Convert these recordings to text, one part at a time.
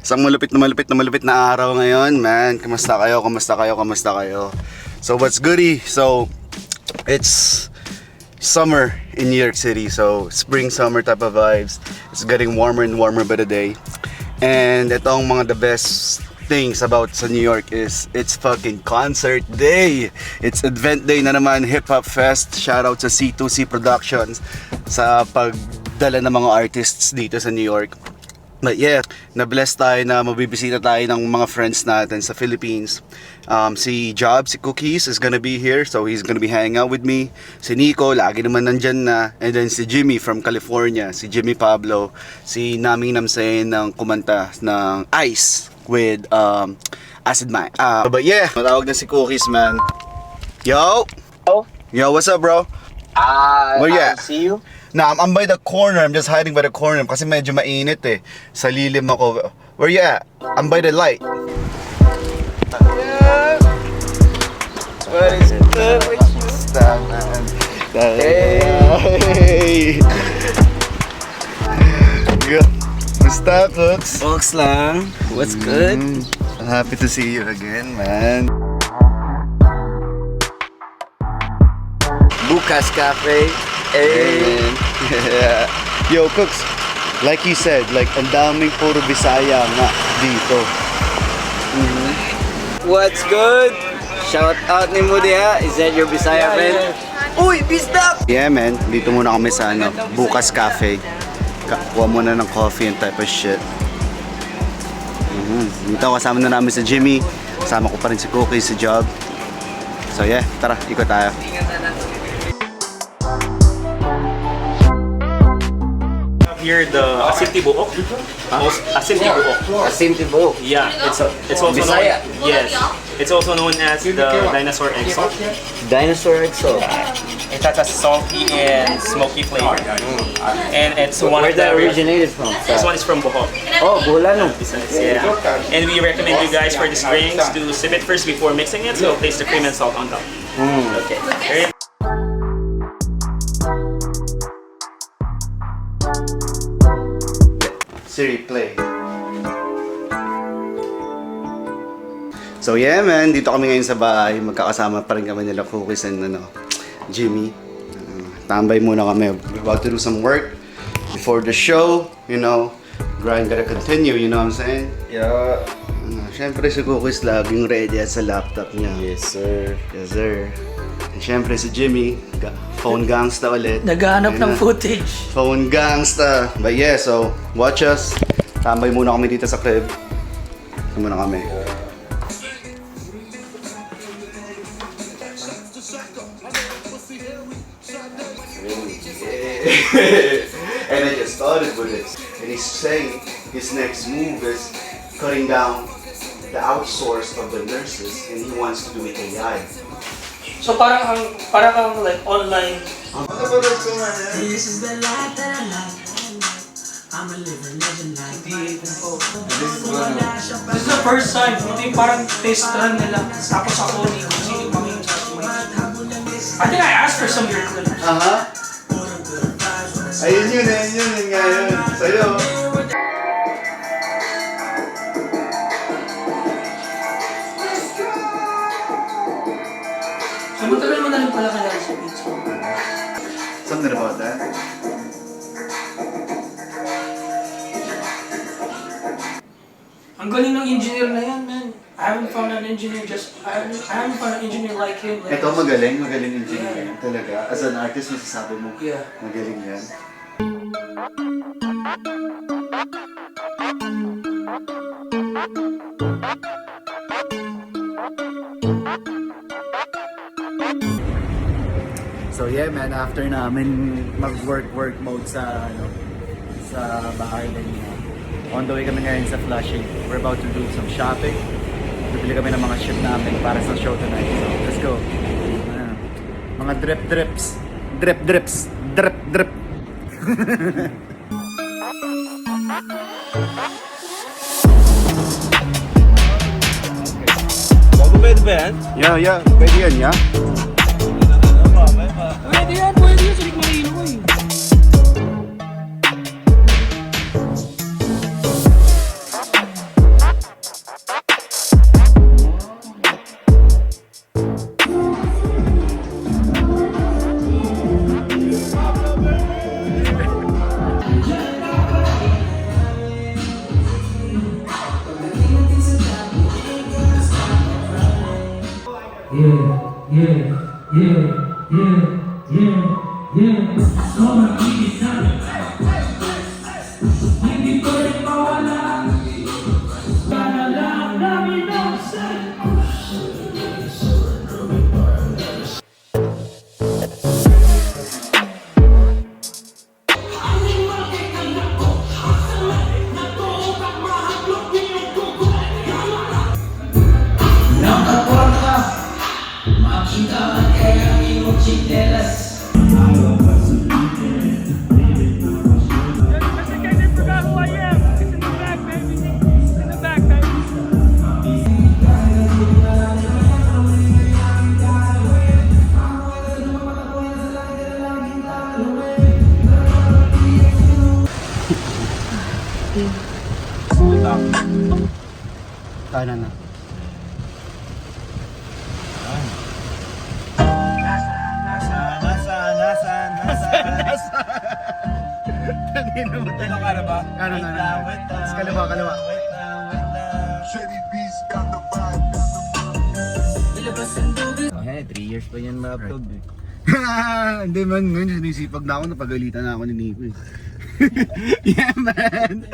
Isang malupit na araw ngayon, man. Kamusta kayo? So what's goody? So it's summer in New York City, so spring summer type of vibes. It's getting warmer and warmer by the day. And itong mga the best things about sa New York is it's fucking concert day. It's event day na naman, Hip Hop Fest. Shout out sa C2C Productions sa pagdala ng mga artists dito sa New York. But yeah, na-bless tayo na mabibisita tayo ng mga friends natin sa Philippines. Si Job, si Cookies is gonna be here, so he's gonna be hanging out with me. Si Nico, lagi naman nandyan na. And then si Jimmy from California, si Jimmy Pablo, si Nami Namsayin ng kumanta ng Ice with Acid Mind. But yeah, matawag na si Cookies, man. Yo! Yo, what's up, bro? Where you at? See you. Nah, I'm by the corner. I'm just hiding by the corner kasi medyo mainit eh. Sa lilim ako. Where you at? I'm by the light. Yeah. What is good with you? Stop, man. Hey. Basta, Cooks? Box lang. What's good? I'm happy to see you again, man. Bukas Cafe. Hey. Yeah. Yo, Cooks, like you said, like ang daming puro Bisaya nga dito. What's good? Shout out ni mo diha. Is that your Bisaya friend? Uy, bisdak! Yeah, man. Dito muna kami sa Bukas Cafe. Kuha muna ng coffee and type of shit. Dito kasama na namin si Jimmy. Kasama ko pa rin si Cookie, si Job. So yeah, tara, ikot tayo. Here the Asim Tibuok. Asim Tibuok. Asim Tibuok. Yeah, it's also Bisaya. known. Yes, it's also known as the dinosaur egg salt. Dinosaur Exo. It has a salty and smoky flavor, and it's one Where of the that originated from? This one is from Bohol. Oh, Bulano. Yeah, and we recommend you guys for these drinks to sip it first before mixing it. So place the cream and salt on top. Okay. Very Siri, play. So yeah, man, dito kami ngayon sa bahay. Magkakasama pa rin kami nila Cookies and Jimmy. Tambay muna kami. We're about to do some work before the show, you know. Grind gotta continue, you know what I'm saying? Yeah. Siyempre si Cookies laging ready at sa laptop niya. Yes, sir. Yes, sir. And siyempre si Jimmy, phone gangsta ulit. Naghahanap ng Ayun na. footage. Phone gangsta. But yeah, so watch us. Tambay muna kami dito sa crib. Ito muna kami. And I just started with it. And he's saying his next move is cutting down the outsource of the nurses and he wants to do it AI. So parang like online. This is the life that I like. I'm a living legend like This is the first time. Ito yung parang test run nila. Tapos ako ni kung sino pang yung I think I asked for some of your clips. Ayun yun nga yun. Sa'yo. So matagal mo na rin pala kaya sa pizza. Something about that. Ang galing ng engineer na yan, man. I haven't found an engineer like him. Like, Ito magaling engineer. Talaga. As an artist, masasabi mo, Yeah. magaling yan. So yeah, man, after namin mag-work mode sa bahay din. On the way kami ngayon sa Flushing. We're about to do some shopping. Bibili kami ng mga ship namin para sa show tonight. So, let's go. Mga drips. Drip. Bago ba yan? Yeah. Pwede yan, yeah? Pwede yan. Sulit marino ko eh. Kanan na. Ano ka na ba? Kanan na. Tapos kaliwa. Okay, 3 years pa yan ma-upload eh. Hindi man, ngayon sinisipag na ako, napagalitan na ako ni Nico eh. Yeah man!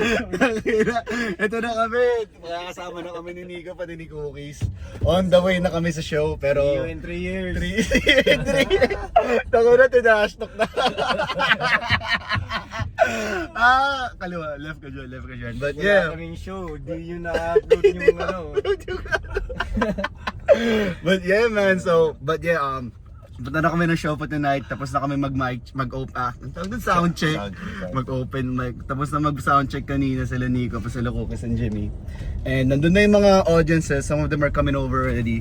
Ito na kami! Makakasama na kami ni Nico pati ni Cookies. On the way na kami sa show, pero... See you in 3 years. 3 Tako na, tinastok na. Kaliwa, left ka dyan. But Wala yeah. kaming show, di yun na-upload yung ano. But yeah man, punta na kami ng show pa tonight, tapos na kami sound check, mag-open mic, tapos na mag-sound check kanina sila Nico, pa sila Cookies and Jimmy. And nandun na yung mga audiences, some of them are coming over already.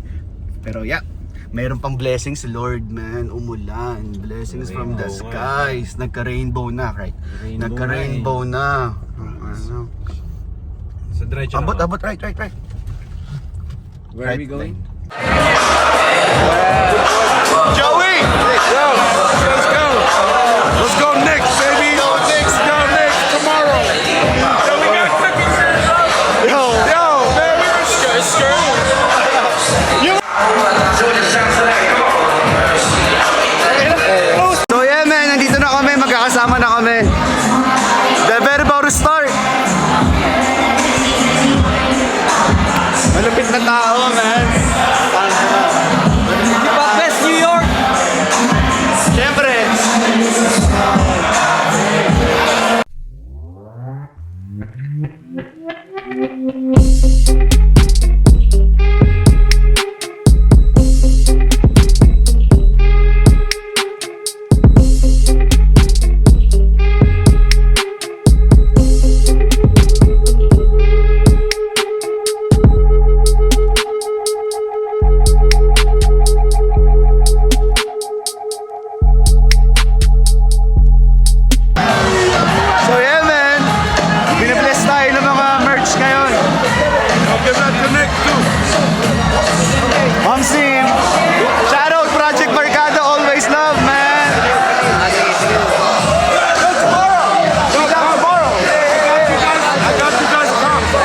Pero yeah, mayroon pang blessings si Lord man, umulan, blessings from the skies, nagka-rainbow na, right? Nagka-rainbow na. Ano? So diretso Abot, right. Where are we going? Joey! Yo, let's go! Let's go next, baby! Go next tomorrow! Yo, we got cookies here, bro! Yo, man, we were skirt. So yeah man, nandito na kami, magkakasama na kami. They're very about to start. Malupit na tao man. Best New York! Siyempre. So yeah man, binabless tayo ng mga merch ngayon. Okay, man, connect too. Mom Sim, shout out Project Mercado, always love man. Tomorrow. I got you guys pumped. So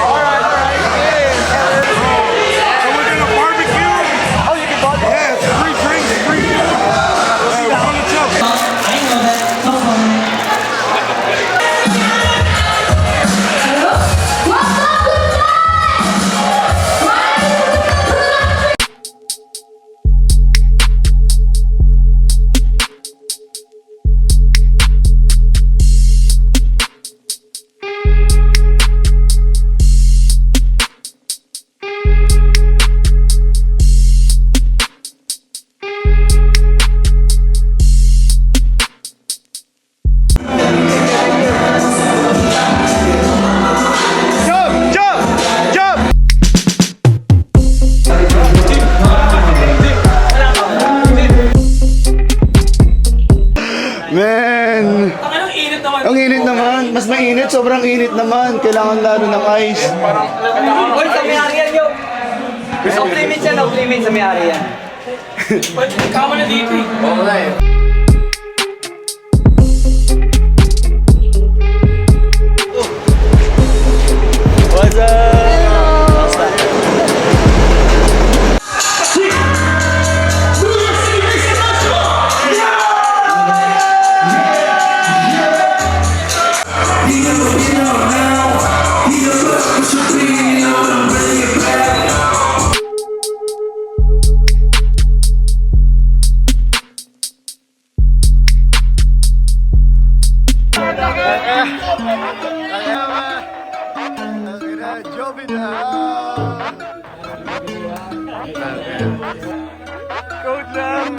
we're gonna barbecue. Oh, you can barbecue. Yeah, free drinks, free food. We're gonna chill. Jump! Man, Ang init naman. ang init naman. Mas mainit, sobrang init naman. Kailangan lalo ng ice. Uy, sa may-ari yan yun! Off-limit yan, off-limit sa may-ari yan. Kama na dito eh. Oo na eh. What's up? Joby na! Code lang!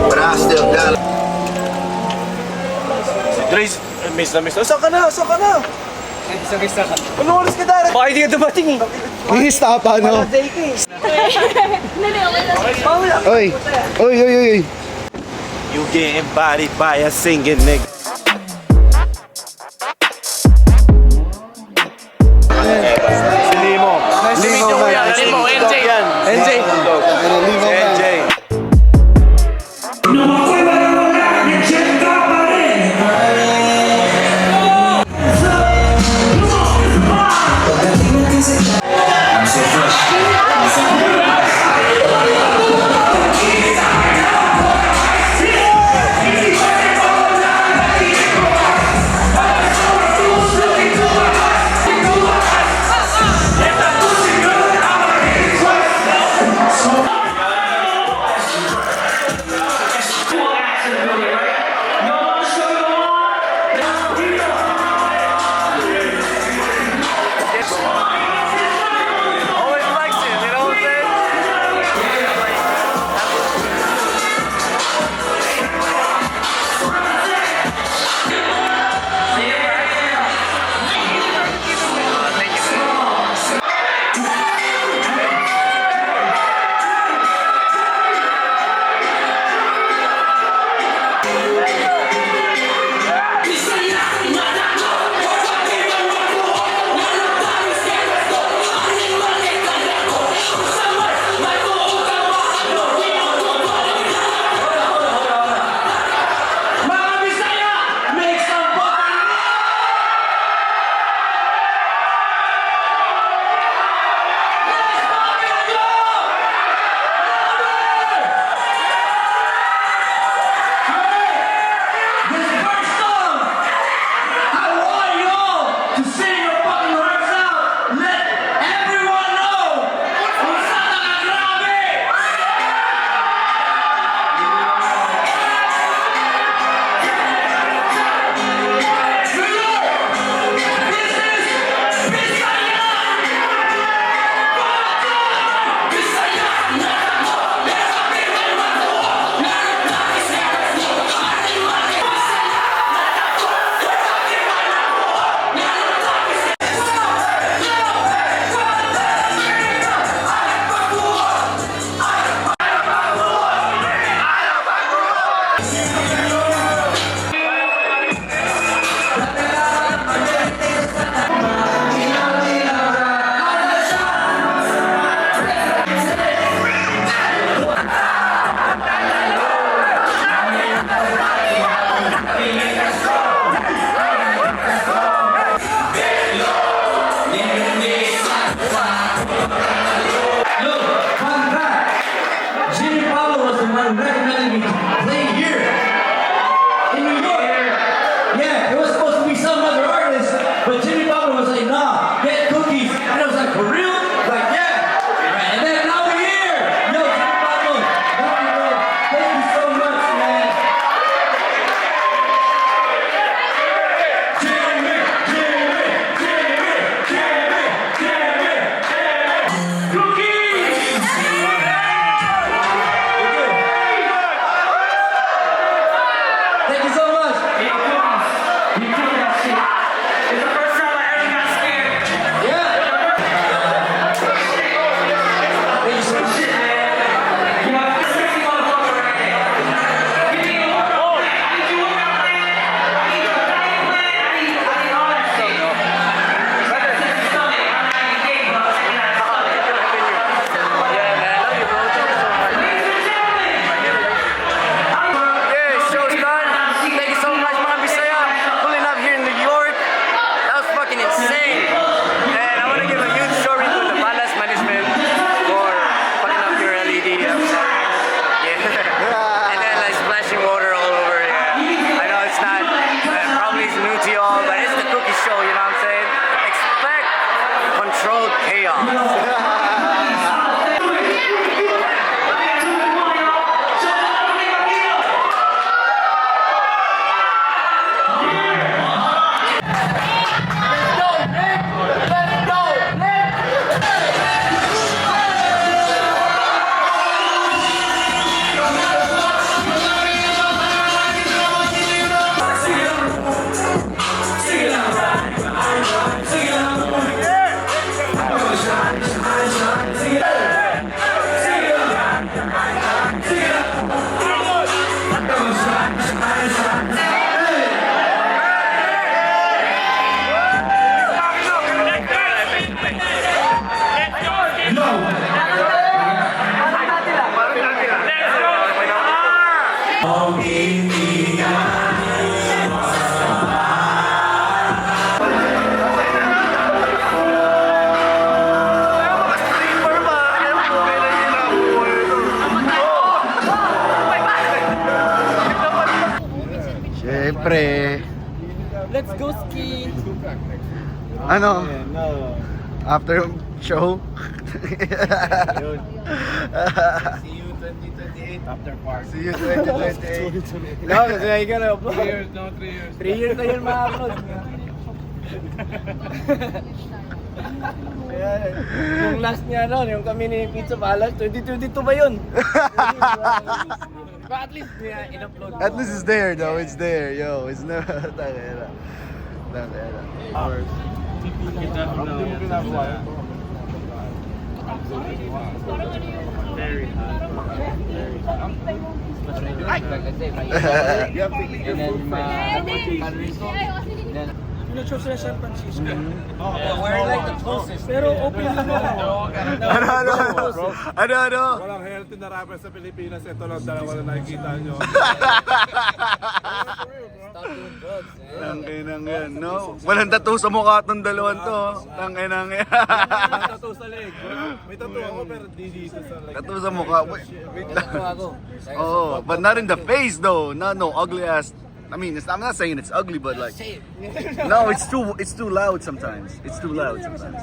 But I still got it. Grace, miss na miss. Saan ka na? Saan ka na? Isa-isa ka. Anong oras ka darating? Baka hindi ka dumating eh. Ihista pa, no? Oy! Oy, oy, oy! You getting bodied by a singing nigga. Si Limo. Nice to meet you, kuya. Limo, NJ. NJ. NJ. Let's go ski! Ano? After show? See you 2028 after party. See you 2028. No, kasi I gotta upload. 3 years, no, 3 years. 3 years na yun ma-upload. Kaya, yung last niya nun, yung kami ni Pizza Palace, 2022 ba yun? But at least niya in-upload. At least it's there though, it's there, yo. It's no, tangera. Tangera. Pinachoose sila San Francisco. We're like the closest. Pero open lang ako. Ano? Walang healthy na rapper sa Pilipinas. Ito lang dalawa na nakikita nyo. Stop doing drugs, eh. Tanginang yan, no? Walang tattoo sa mukha itong dalawan to. Tanginang yan. May tattoo sa leg. May tattoo ako pero di dito sa leg. Tattoo sa mukha. Wait lang. Ako. Oh, but not in the face though. No ugly ass. I mean, I'm not saying it's ugly, but like, no, it's too loud sometimes. It's too loud sometimes.